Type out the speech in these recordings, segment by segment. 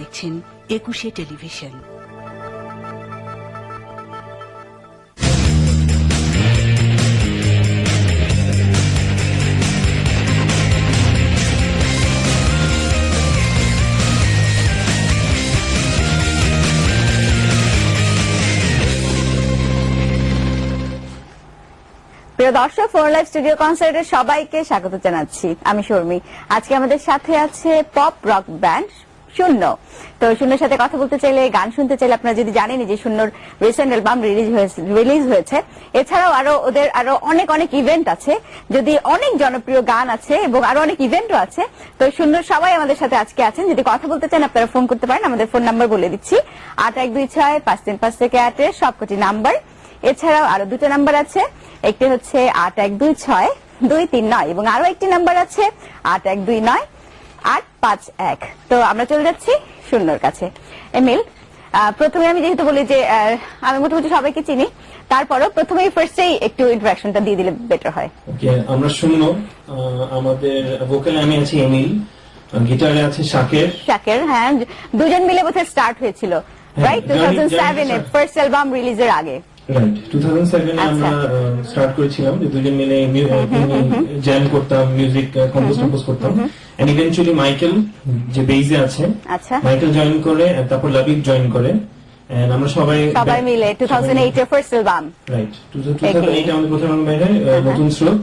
দেখছেন ২১শে টেলিভিশন। প্রিয় দর্শক, ফোর লাইভ স্টুডিও কনসার্টের সবাইকে স্বাগত জানাচ্ছি। আমি শর্মি। আজকে আমাদের সাথে আছে পপ রক ব্যান্ড শূন্য। তো শূন্যর সাথে কথা বলতে চাইলে, গান শুনতে চাইলে, আপনারা যদি জানেন যে শূন্যর রিসেন্ট অ্যালবাম রিলিজ হয়েছে, এছাড়াও ওদের আরো অনেক অনেক ইভেন্ট আছে, যদি অনেক জনপ্রিয় গান আছে এবং আরো অনেক ইভেন্টও আছে। তো শূন্যর সবাই আমাদের সাথে আজকে আছেন। যদি কথা বলতে চান আপনারা ফোন করতে পারেন। আমাদের ফোন নাম্বার বলে দিচ্ছি, 81265352 সবকটি নাম্বার। এছাড়াও আরো দুটো নাম্বার আছে, একটি হচ্ছে 81262392 এবং আরো একটি নাম্বার আছে 81298551। তো আমরা চলে যাচ্ছি শূন্যর কাছে। এমিল, প্রথমে আমি যেহেতু বলি যে আমি মোটামুটি সবাইকে চিনি, তারপরও প্রথমেই ফার্স্টেই একটু ইন্ট্রোডাকশনটা দিয়ে দিলে বেটার হয়। ওকে, আমরা শূন্য। আমাদের ভোকালে আমি আছি এমিল, গিটারে আছে শাকের। হ্যাঁ, দুজন মিলে বোধহয় স্টার্ট হয়েছিল, রাইট? 2007 এ ফার্স্ট অ্যালবাম রিলিজের আগে। রাইট, 2007 এ আমরা স্টার্ট করেছিলাম যে দুজন মিলে জ্যাম করতাম, মিউজিক কম্পোজ করতাম। এন্ড ইভেন্চুয়ালি মাইকেল যে বেজে আছে, মাইকেল জয়েন করে, তারপর লাবিব জয়েন করে, এন্ড আমরা সবাই মিলে 2008 এর ফার্স্ট অ্যালবাম। রাইট, 2008 এ আমাদের প্রথম অ্যালবাম বের হয় নতুন স্রোত,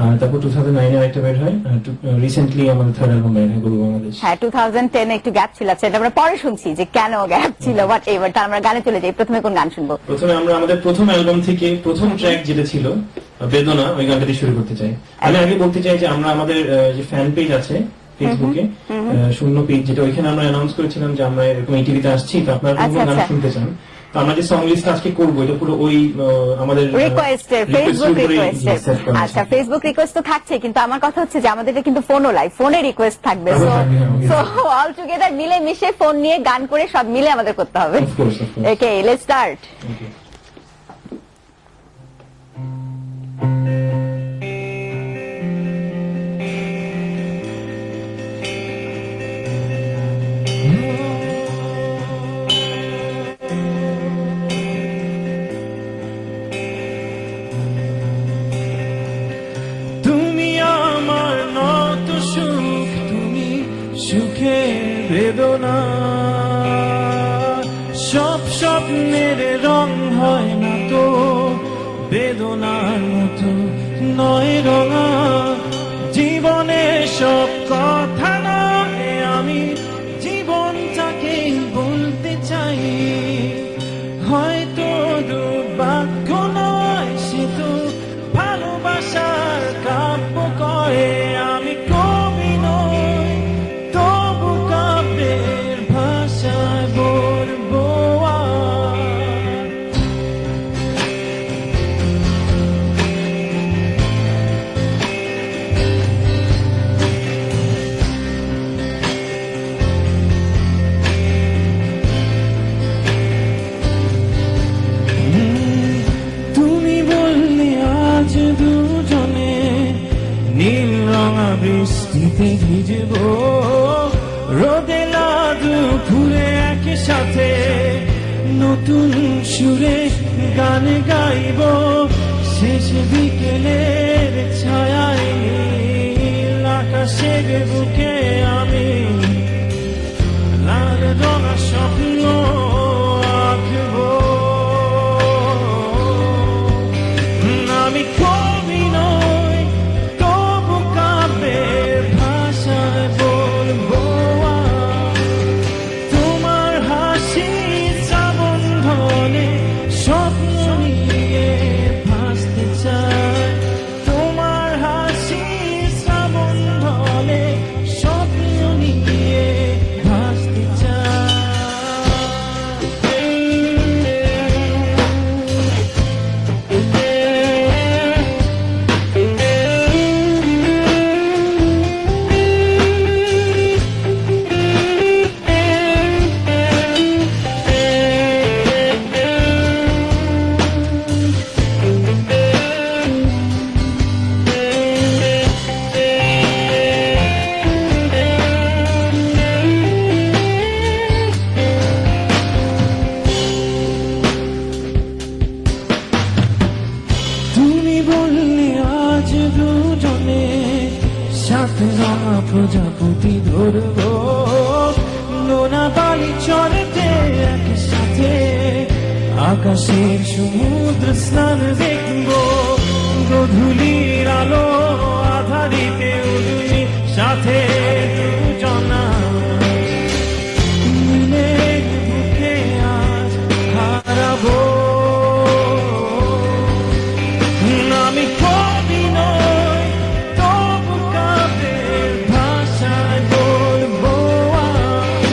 আর তারপর 2009 এর একটা বের হয়, রিসেন্টলি আমাদের থার্ড অ্যালবাম বের হয় গুরু বাংলাদেশ। হ্যাঁ, 2010 এ একটু গ্যাপ ছিল, সেটা আমরা পরে শুনছি যে কেন গ্যাপ ছিল, বাট এবার আমরা গানে চলে যাই। প্রথমে কোন গান শুনবো? প্রথমে আমরা আমাদের প্রথম অ্যালবাম থেকে প্রথম ট্র্যাক যেটা ছিল বেদনা, ওই গানটা দিয়ে শুরু করতে চাই। আমি আগে বলতে চাই যে আমরা আমাদের যে ফ্যান পেজ আছে ফেসবুকে, শূন্য পেজ, যেটা ওইখানে আমরা অ্যানাউন্স করেছিলাম যে আমরা এরকম এই টিভিতে আসছি, তো আপনারা কোন গান শুনতে চান। তো আমরা যে সং লিস্ট আজকে করবো, এটা পুরো ওই আমাদের রিকোয়েস্টের, ফেসবুক রিকোয়েস্টের। আচ্ছা, ফেসবুক রিকোয়েস্ট তো থাকছে, কিন্তু আমার কথা হচ্ছে যে আমাদের কিন্তু ফোনও লাইভ, ফোনে রিকোয়েস্ট থাকবে। সো অল টুগেদার মিলে মিশে ফোন নিয়ে গান করে সব মিলে আমাদের করতে হবে। ওকে, লেটস স্টার্ট। বেদনা সব স্বপ্নের রং হয় না তো, বেদনার মতো নয় রঙা জীবনের সব কথা নয়, আমি জীবনটাকে বলতে চাই। হয়তো দুর্ভাগ্য নয়, সে তো ভালোবাসার কাব্য কয়ে। আমি কবি নই, তবু কাব্যের ভাষায় বলবো তুমি বললে আজ দুজনে নীল রঙা বৃষ্টিতে ভিজবো, রোদে লাদু ফুলে একসাথে নতুন সুরে গান গাইব। শেষ বিকেলের ছায়ায় নীল আকাশের বুকে আমি লাল রঙা স্বপ্ন আঁকবো। আমি কবি নই, তবু কাব্যের ভাষায় বলবো তোমার হাসি শ্রাবণ ধনে স্বপ্ন নিয়ে ভাসতে চায়। তোমার হাসি শ্রাবণ ধনে স্বপ্ন নিয়ে ভাসতে চায়। আকাশের সমুদ্র স্নান দেখবো গধূলির আলো আধারিতে উড়ি সাথে দুজনা মিলে বুকে আজ হারাবো আমি কবি নই তবু কাব্যের ভাষায় বলবো আজ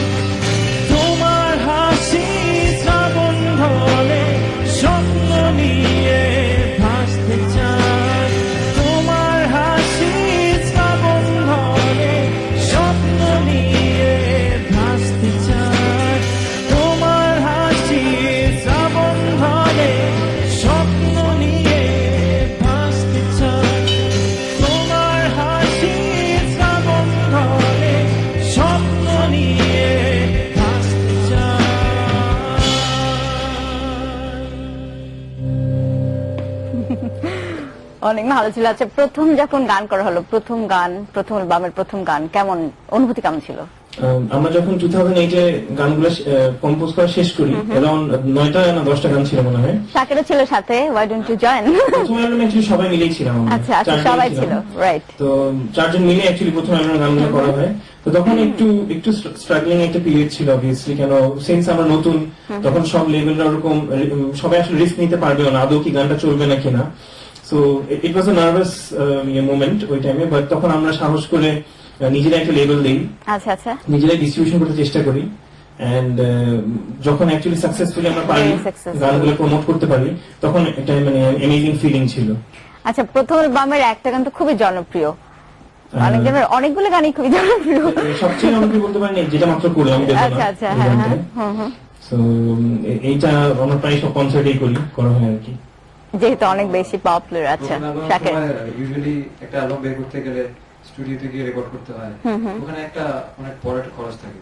তোমার হাসি শ্রাবণ ঢলে স্বপ্ন নিয়ে ভাসতে চাই তোমার হাসি শ্রাবণ ঢলে স্বপ্ন নিয়ে ভাসতে চাই তোমার হাসি শ্রাবণ ঢলে স্বপ্ন নিয়ে ভাসতে চাই তোমার হাসি শ্রাবণ ঢলে স্বপ্ন নিয়ে ভাসতে চাই অনেক ভালো ছিল। আচ্ছা, প্রথম যখন গান করা হলো, প্রথম গান, প্রথম অ্যালবামের প্রথম গান, কেমন অনুভূতি, কেমন ছিল? আমরা যখন 2008-এ গানগুলো কম্পোজ করা শেষ করি, অ্যারাউন্ড 9টা না 10টা গান ছিল মনে হয়। শাকিরও ছিল সাথে, ওয়াই ডোন্ট ইউ জয়েন? প্রথম অ্যালবামে অ্যাকচুয়ালি সবাই মিলেই ছিলাম আমরা। আচ্ছা আচ্ছা, চারজনই সবাই ছিলাম। ছিল, রাইট। তো চারজন মিলে অ্যাকচুয়ালি প্রথম অ্যালবামের গানগুলো করা হয়। তো তখন একটু স্ট্রাগলিং একটা পিরিয়ড ছিল অবভিয়াসলি, কেন সিন্স আমরা নতুন, তখন সব লেভেলরা ওরকম, সবাই আসলে রিস্ক নিতে পারবে না, আদৌ কি গানটা চলবে না কিনা। So it was a nervous moment ওই টাইমে, বাট তখন আমরা সাহস করে নিজেরা একটা লেভেল দিই, আচ্ছা আচ্ছা, নিজেরাই ডিস্ট্রিবিউশন করতে চেষ্টা করি, এন্ড যখন অ্যাকচুয়ালি সাকসেসফুলি আমরা পারি, Very successful. গানগুলো প্রমোট করতে পারি, তখন একটা মানে অ্যামেজিং ফিলিং ছিল। আচ্ছা, প্রথম অ্যালবামের একটা গান তো খুবই জনপ্রিয়, অনেকজনের অনেকগুলো গানই খুবই জনপ্রিয়। সবচেয়ে আমাকে বলতে পারি না, যেটা মাত্র করলাম আচ্ছা আচ্ছা, হ্যাঁ হ্যাঁ, হুম হুম। তো এইটা আমরা প্রায় সব কনসার্টেই করা হয় আর কি। যেহেতু অনেক বেশি পপুলার। আচ্ছা শাকির, ইউজুয়ালি একটা অ্যালবাম বের করতে গেলে স্টুডিওতে গিয়ে রেকর্ড করতে হয়, ওখানে একটা অনেক বড় একটা খরচ থাকে।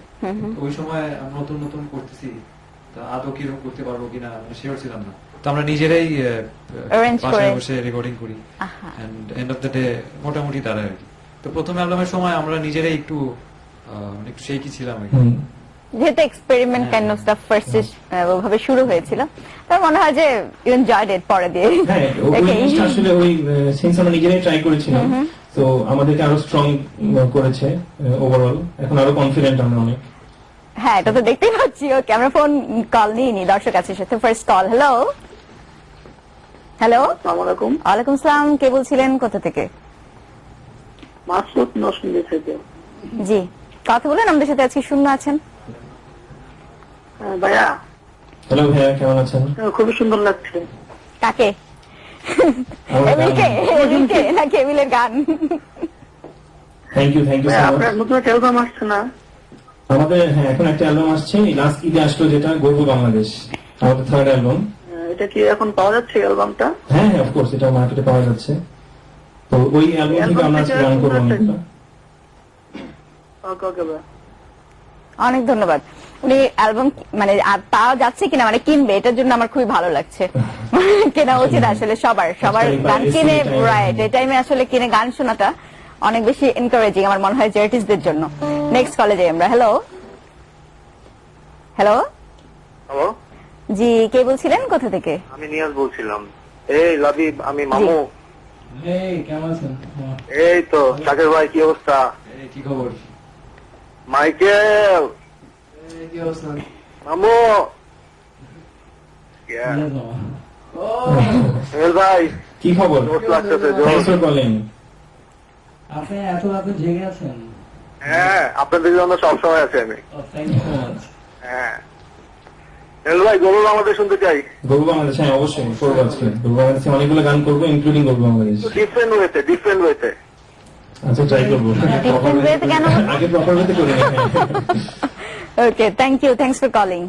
তো ওই সময় আমরা নতুন নতুন করতেছি, তা আদৌ কিরকম করতে পারবো কিনা শিওর ছিলাম না। তো আমরা নিজেরাই Arrange বাসায় করে। বসে রেকর্ডিং করি, আহা। And end of the day মোটামুটি দাঁড়ায় আর কি। তো প্রথম অ্যালবামের সময় আমরা নিজেরাই একটু শেকি ছিলাম আর কি। যেহেতু experiment kind of staff first ওভাবে শুরু হয়েছিল, তার মনে হয় যে ইউ এনজয়েড ইট পরে দিয়ে। হ্যাঁ, ওই জিনিসটা আসলে ওই সিন্স আমরা নিজেরাই ট্রাই করেছিলাম, তো আমাদেরকে আরো স্ট্রং করেছে ওভারঅল। এখন আরো কনফিডেন্ট আমরা অনেক। হ্যাঁ, এটা তো দেখতেই পাচ্ছি। ওকে, আমরা ফোন কল নিয়ে নি দর্শক আছে সাথে। First call. হ্যালো হ্যালো, আসসালামু আলাইকুম। ওয়ালাইকুম সালাম, কে বলছিলেন, কোথা থেকে? মাসুদ নরসিংদী থেকে। জি, কথা বলেন, আমাদের সাথে আজকে শূন্য আছেন। ভাইয়া, হ্যালো ভাইয়া, কেমন আছেন? খুবই সুন্দর লাগছে। কাকে? আমার এমিলকে? এমিলকে নাকি এমিলের গান? থ্যাংক ইউ ভাইয়া, সো মাচ। আপনার নতুন একটা অ্যালবাম আসছে না? আমাদের এখন একটা অ্যালবাম আসছে, লাস্ট ঈদে আসলো, যেটা গর্ব বাংলাদেশ, আমাদের থার্ড অ্যালবাম। এটা কি এখন পাওয়া যাচ্ছে অ্যালবামটা? হ্যাঁ হ্যাঁ, অফকোর্স, এটা মার্কেটে পাওয়া যাচ্ছে। তো ওই অ্যালবাম থেকে আমরা আজকে গান করবো অনেকটা। ওকে ওকে ভাই, অনেক ধন্যবাদ। উনি অ্যালবাম মানে পাওয়া যাচ্ছে কিনা, মানে কিনবে, এটার জন্য আমার খুবই ভালো লাগছে। কেনা উচিত আসলে সবার গান কিনে, রাইট, এই টাইমে আসলে কিনে গান শোনাটা অনেক বেশি এনকারেজিং আমার মনে হয় আর্টিস্টদের জন্য। নেক্সট কলে যাই আমরা। হ্যালো হ্যালো, হ্যালো, জি, কে বলছিলেন, কোথা থেকে? আমি নিয়াজ বলছিলাম। এই লাবিব, আমি মামু। এই কেমন আছেন? এই তো শাকির ভাই, কি অবস্থা? এই কি খবর? মাইকেল, এই কি অবস্থা? মামু। ভাই, কি খবর? জোশ লাগতেছে, থ্যাংকস জোশ। For calling. আপনি এত রাতে জেগে আছেন? হ্যাঁ, আপনাদের জন্য সবসময় আছি আমি। Thank you so much. হ্যাঁ, ভাই, গরুর আমাদের শুনতে চাই। গর্ব বাংলাদেশ, হ্যাঁ অবশ্যই করবো আজকে। গর্ব বাংলাদেশে অনেকগুলো গান করবো, ইনক্লুডিং গর্ব বাংলাদেশ। ডিফারেন্ট ওয়েতে। আচ্ছা, ট্রাই করবো। Different way তে কেন? আগে প্রপার ওয়েতে করি না। Okay, thank you, thanks for calling.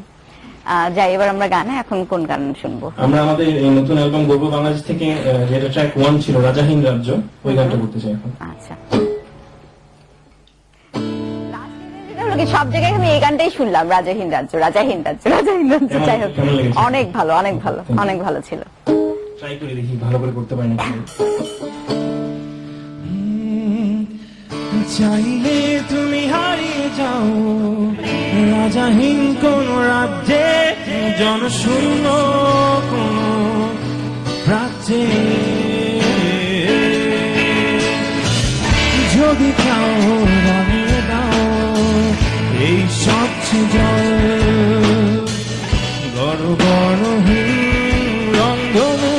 যাই, এবার আমরা গানে, এখন কোন গান শুনবো? আমরা আমাদের এই নতুন অ্যালবাম গর্ব বাংলাদেশ থেকে যেটা ট্র্যাক 1 ছিল, রাজাহীন রাজ্য, ওই গানটা করতে চাই এখন। আচ্ছা, সব জায়গায় আমি এই গানটাই শুনলাম, রাজাহীন রাজ্য, রাজাহীন রাজ্য, রাজাহীন রাজ্য। যাই হোক, কেমন লেগেছে? অনেক ভালো, অনেক ভালো, অনেক ভালো ছিল। ট্রাই করে দেখি ভালো করে করতে পারি নাকি। চাইলে তুমি হারিয়ে যাও রাজাহীন কোন রাজ্যে, জনশূন্য কোনো রাজ্যে যদি চাও রানিয়ে দাও এই স্বচ্ছ জল গণ গণহীন রংধনু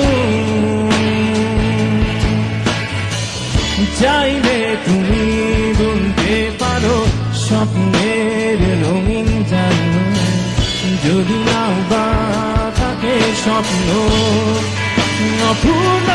চাইলে তুমি বলতে পারো স্বপ্নের রঙিন জানো যদি না বা থাকে স্বপ্ন অপূর্ণ